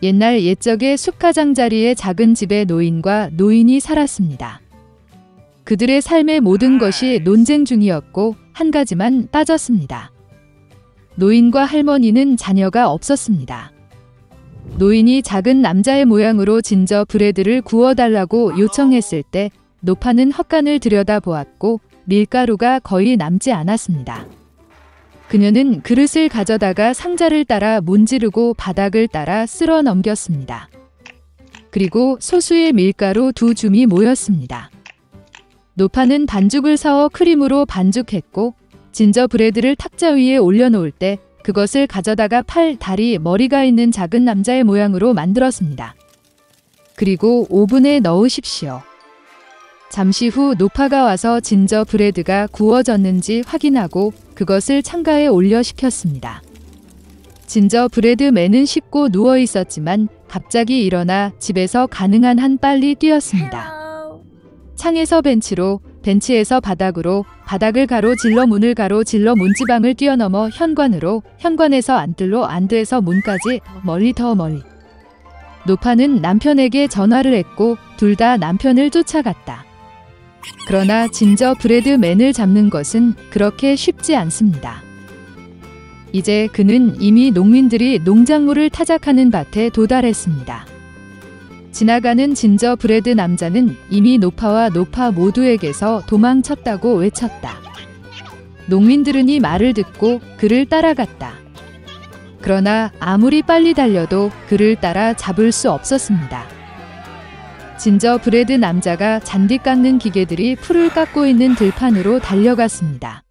옛날 옛적에 숲가장자리의 작은 집에 노인과 노인이 살았습니다. 그들의 삶의 모든 것이 논쟁 중이었고 한 가지만 빠졌습니다. 노인과 할머니는 자녀가 없었습니다. 노인이 작은 남자의 모양으로 진저브레드를 구워달라고 요청했을 때 노파는 헛간을 들여다보았고 밀가루가 거의 남지 않았습니다. 그녀는 그릇을 가져다가 상자를 따라 문지르고 바닥을 따라 쓸어 넘겼습니다. 그리고 소수의 밀가루 2줌이 모였습니다. 노파는 반죽을 사어 크림으로 반죽했고 진저브레드를 탁자 위에 올려놓을 때 그것을 가져다가 팔, 다리, 머리가 있는 작은 남자의 모양으로 만들었습니다. 그리고 오븐에 넣으십시오. 잠시 후 노파가 와서 진저브레드가 구워졌는지 확인하고 그것을 창가에 올려 식혔습니다. 진저브레드맨은 씹고 누워 있었지만 갑자기 일어나 집에서 가능한 한 빨리 뛰었습니다. 창에서 벤치로, 벤치에서 바닥으로, 바닥을 가로질러 문을 가로질러 문지방을 뛰어넘어 현관으로, 현관에서 안뜰로, 안뜰에서 문까지 더 멀리. 노파는 남편에게 전화를 했고 둘 다 남편을 쫓아갔다. 그러나 진저브레드맨을 잡는 것은 그렇게 쉽지 않습니다. 이제 그는 이미 농민들이 농작물을 타작하는 밭에 도달했습니다. 지나가는 진저브레드 남자는 이미 노파와 노파 모두에게서 도망쳤다고 외쳤다. 농민들은 이 말을 듣고 그를 따라갔다. 그러나 아무리 빨리 달려도 그를 따라 잡을 수 없었습니다. 진저브레드 남자가 잔디 깎는 기계들이 풀을 깎고 있는 들판으로 달려갔습니다.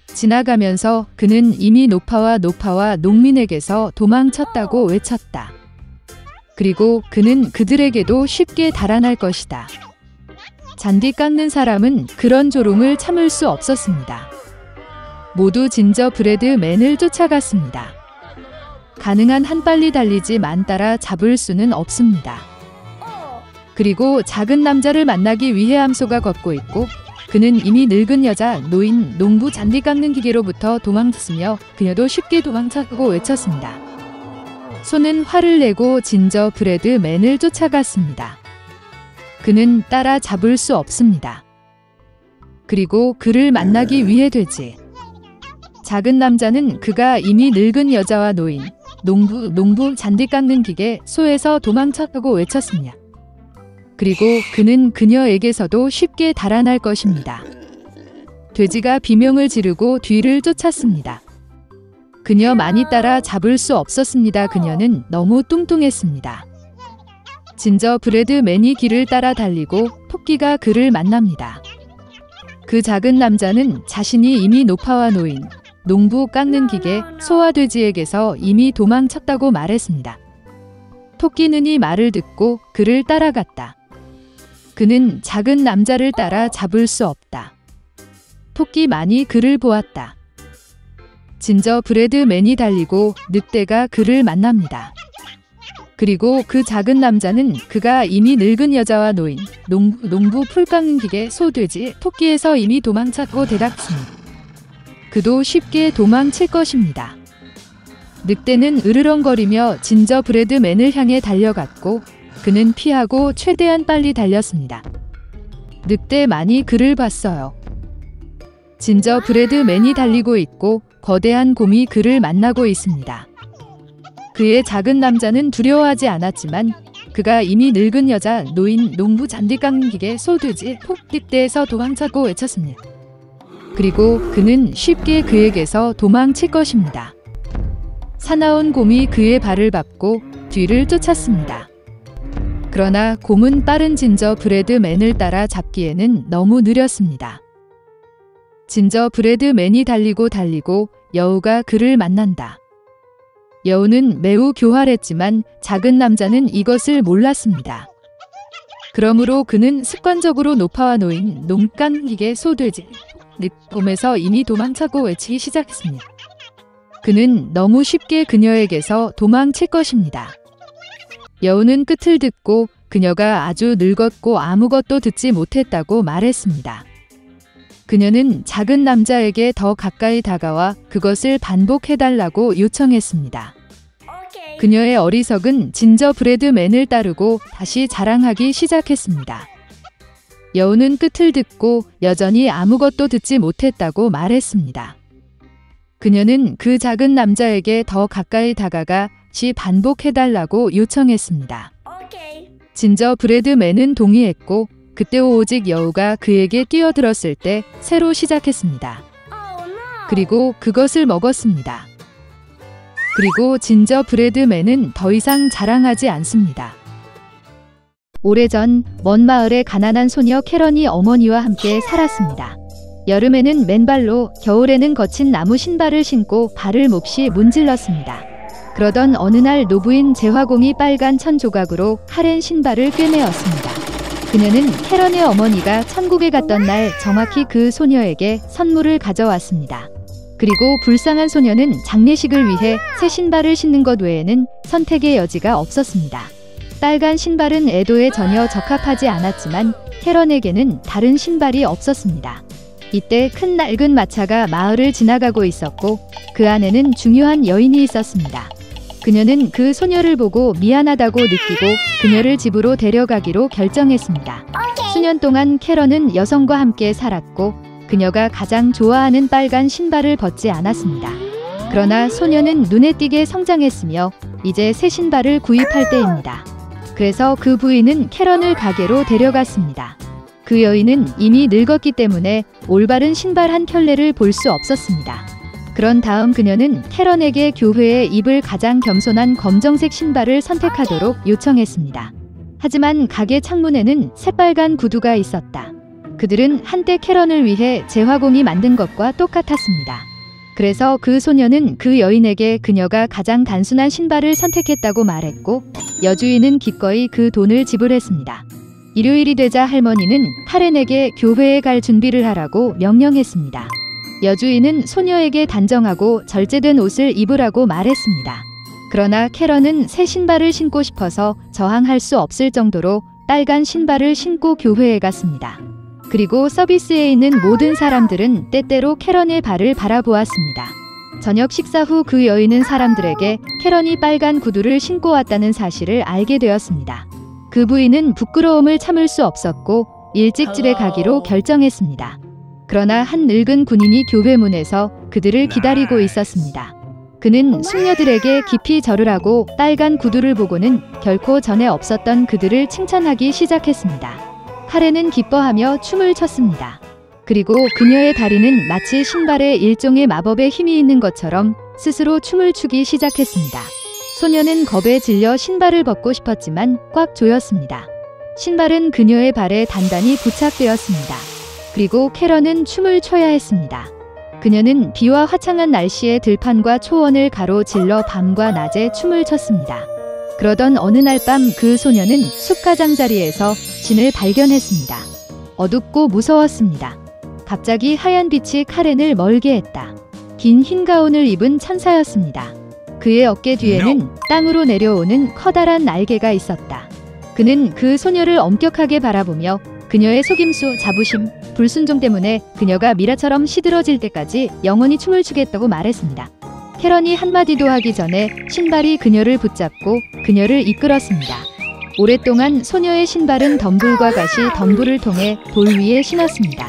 지나가면서 그는 이미 노파와 농민에게서 도망쳤다고 외쳤다. 그리고 그는 그들에게도 쉽게 달아날 것이다. 잔디 깎는 사람은 그런 조롱을 참을 수 없었습니다. 모두 진저브레드맨을 쫓아갔습니다. 가능한 한 빨리 달리지만 따라 잡을 수는 없습니다. 그리고 작은 남자를 만나기 위해 함소가 걷고 있고 그는 이미 늙은 여자, 노인, 농부 잔디 깎는 기계로부터 도망쳤으며 그녀도 쉽게 도망쳤고 외쳤습니다. 소는 화를 내고 진저브레드맨을 쫓아갔습니다. 그는 따라 잡을 수 없습니다. 그리고 그를 만나기 위해 되지. 작은 남자는 그가 이미 늙은 여자와 노인, 농부 잔디 깎는 기계, 소에서 도망쳤다고 외쳤습니다. 그리고 그는 그녀에게서도 쉽게 달아날 것입니다. 돼지가 비명을 지르고 뒤를 쫓았습니다. 그녀만이 따라 잡을 수 없었습니다. 그녀는 너무 뚱뚱했습니다. 진저브레드맨이 길을 따라 달리고 토끼가 그를 만납니다. 그 작은 남자는 자신이 이미 노파와 노인, 농부 깎는 기계, 소와 돼지에게서 이미 도망쳤다고 말했습니다. 토끼는 이 말을 듣고 그를 따라갔다. 그는 작은 남자를 따라 잡을 수 없다. 토끼만이 그를 보았다. 진저브레드맨이 달리고 늑대가 그를 만납니다. 그리고 그 작은 남자는 그가 이미 늙은 여자와 노인, 농부 풀 깎는 기계, 소, 돼지, 토끼에서 이미 도망쳤고 대답습니다. 그도 쉽게 도망칠 것입니다. 늑대는 으르렁거리며 진저브레드맨을 향해 달려갔고 그는 피하고 최대한 빨리 달렸습니다. 늑대만이 그를 봤어요. 진저브레드맨이 달리고 있고 거대한 곰이 그를 만나고 있습니다. 그의 작은 남자는 두려워하지 않았지만 그가 이미 늙은 여자, 노인, 농부 잔디 깎는 기계, 소, 돼지, 늑대에서 도망쳤고 외쳤습니다. 그리고 그는 쉽게 그에게서 도망칠 것입니다. 사나운 곰이 그의 발을 밟고 뒤를 쫓았습니다. 그러나 곰은 빠른 진저브레드맨을 따라 잡기에는 너무 느렸습니다. 진저브레드맨이 달리고 여우가 그를 만난다. 여우는 매우 교활했지만 작은 남자는 이것을 몰랐습니다. 그러므로 그는 습관적으로 노파와 노인, 농간 기계, 소, 돼지, 곰에서 이미 도망쳤고 외치기 시작했습니다. 그는 너무 쉽게 그녀에게서 도망칠 것입니다. 여우는 끝을 듣고 그녀가 아주 늙었고 아무것도 듣지 못했다고 말했습니다. 그녀는 작은 남자에게 더 가까이 다가와 그것을 반복해달라고 요청했습니다. 그녀의 어리석은 진저브레드맨을 따르고 다시 자랑하기 시작했습니다. 여우는 끝을 듣고 여전히 아무것도 듣지 못했다고 말했습니다. 그녀는 그 작은 남자에게 더 가까이 다가가 다시 반복해달라고 요청했습니다. 진저브레드맨은 동의했고 그때 오직 여우가 그에게 뛰어들었을 때 새로 시작했습니다. 그리고 그것을 먹었습니다. 그리고 진저브레드맨은 더 이상 자랑하지 않습니다. 오래전 먼 마을에 가난한 소녀 캐런이 어머니와 함께 살았습니다. 여름에는 맨발로, 겨울에는 거친 나무 신발을 신고 발을 몹시 문질렀습니다. 그러던 어느 날 노부인 재화공이 빨간 천 조각으로 카렌 신발을 꿰매었습니다. 그녀는 캐런의 어머니가 천국에 갔던 날 정확히 그 소녀에게 선물을 가져왔습니다. 그리고 불쌍한 소녀는 장례식을 위해 새 신발을 신는 것 외에는 선택의 여지가 없었습니다. 빨간 신발은 애도에 전혀 적합하지 않았지만 캐런에게는 다른 신발이 없었습니다. 이때 큰 낡은 마차가 마을을 지나가고 있었고 그 안에는 중요한 여인이 있었습니다. 그녀는 그 소녀를 보고 미안하다고 느끼고 그녀를 집으로 데려가기로 결정했습니다. 수년 동안 캐런은 여성과 함께 살았고 그녀가 가장 좋아하는 빨간 신발을 벗지 않았습니다. 그러나 소녀는 눈에 띄게 성장했으며 이제 새 신발을 구입할 때입니다. 그래서 그 부인은 캐런을 가게로 데려갔습니다. 그 여인은 이미 늙었기 때문에 올바른 신발 한 켤레를 볼 수 없었습니다. 그런 다음 그녀는 캐런에게 교회에 입을 가장 겸손한 검정색 신발을 선택하도록 요청했습니다. 하지만 가게 창문에는 새빨간 구두가 있었다. 그들은 한때 캐런을 위해 재화공이 만든 것과 똑같았습니다. 그래서 그 소녀는 그 여인에게 그녀가 가장 단순한 신발을 선택했다고 말했고 여주인은 기꺼이 그 돈을 지불했습니다. 일요일이 되자 할머니는 카렌에게 교회에 갈 준비를 하라고 명령했습니다. 여주인은 소녀에게 단정하고 절제된 옷을 입으라고 말했습니다. 그러나 캐런은 새 신발을 신고 싶어서 저항할 수 없을 정도로 빨간 신발을 신고 교회에 갔습니다. 그리고 서비스에 있는 모든 사람들은 때때로 캐런의 발을 바라보았습니다. 저녁 식사 후 그 여인은 사람들에게 캐런이 빨간 구두를 신고 왔다는 사실을 알게 되었습니다. 그 부인은 부끄러움을 참을 수 없었고 일찍 집에 가기로 결정했습니다. 그러나 한 늙은 군인이 교회 문에서 그들을 기다리고 있었습니다. 그는 숙녀들에게 깊이 절을 하고 빨간 구두를 보고는 결코 전에 없었던 그들을 칭찬하기 시작했습니다. 카렌은 기뻐하며 춤을 췄습니다. 그리고 그녀의 다리는 마치 신발에 일종의 마법의 힘이 있는 것처럼 스스로 춤을 추기 시작했습니다. 소녀는 겁에 질려 신발을 벗고 싶었지만 꽉 조였습니다. 신발은 그녀의 발에 단단히 부착되었습니다. 그리고 캐런은 춤을 춰야 했습니다. 그녀는 비와 화창한 날씨에 들판과 초원을 가로질러 밤과 낮에 춤을 췄습니다. 그러던 어느 날 밤 그 소녀는 숲 가장자리에서 신을 발견했습니다. 어둡고 무서웠습니다. 갑자기 하얀 빛이 카렌을 멀게 했다. 긴 흰 가운을 입은 천사였습니다. 그의 어깨 뒤에는 땅으로 내려오는 커다란 날개가 있었다. 그는 그 소녀를 엄격하게 바라보며 그녀의 속임수, 자부심, 불순종 때문에 그녀가 미라처럼 시들어질 때까지 영원히 춤을 추겠다고 말했습니다. 캐런이 한마디도 하기 전에 신발이 그녀를 붙잡고 그녀를 이끌었습니다. 오랫동안 소녀의 신발은 덤불과 가시 덤불을 통해 돌 위에 신었습니다.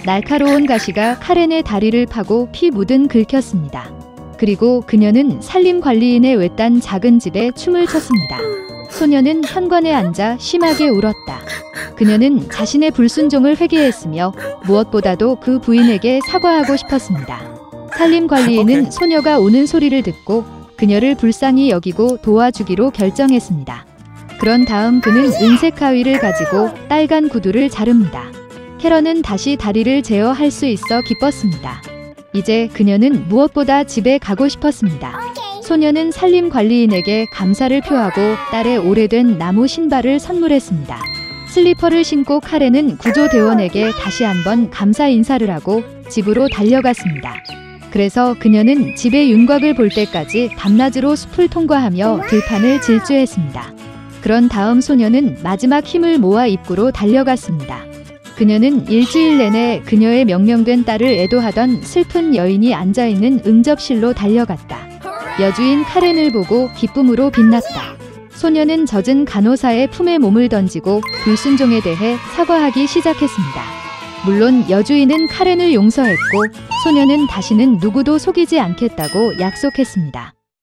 날카로운 가시가 카렌의 다리를 파고 피 묻은 긁혔습니다. 그리고 그녀는 산림관리인의 외딴 작은 집에 춤을 췄습니다. 소녀는 현관에 앉아 심하게 울었다. 그녀는 자신의 불순종을 회개했으며 무엇보다도 그 부인에게 사과하고 싶었습니다. 산림관리인은 소녀가 우는 소리를 듣고 그녀를 불쌍히 여기고 도와주기로 결정했습니다. 그런 다음 그는 은색 가위를 가지고 빨간 구두를 자릅니다. 캐런은 다시 다리를 제어할 수 있어 기뻤습니다. 이제 그녀는 무엇보다 집에 가고 싶었습니다. 소녀는 산림관리인에게 감사를 표하고 딸의 오래된 나무 신발을 선물했습니다. 슬리퍼를 신고 카렌은 구조대원에게 다시 한번 감사 인사를 하고 집으로 달려갔습니다. 그래서 그녀는 집의 윤곽을 볼 때까지 밤낮으로 숲을 통과하며 들판을 질주했습니다. 그런 다음 소녀는 마지막 힘을 모아 입구로 달려갔습니다. 그녀는 일주일 내내 그녀의 명령된 딸을 애도하던 슬픈 여인이 앉아있는 응접실로 달려갔다. 여주인 카렌을 보고 기쁨으로 빛났다. 소녀는 젖은 간호사의 품에 몸을 던지고 불순종에 대해 사과하기 시작했습니다. 물론 여주인은 카렌을 용서했고 소녀는 다시는 누구도 속이지 않겠다고 약속했습니다.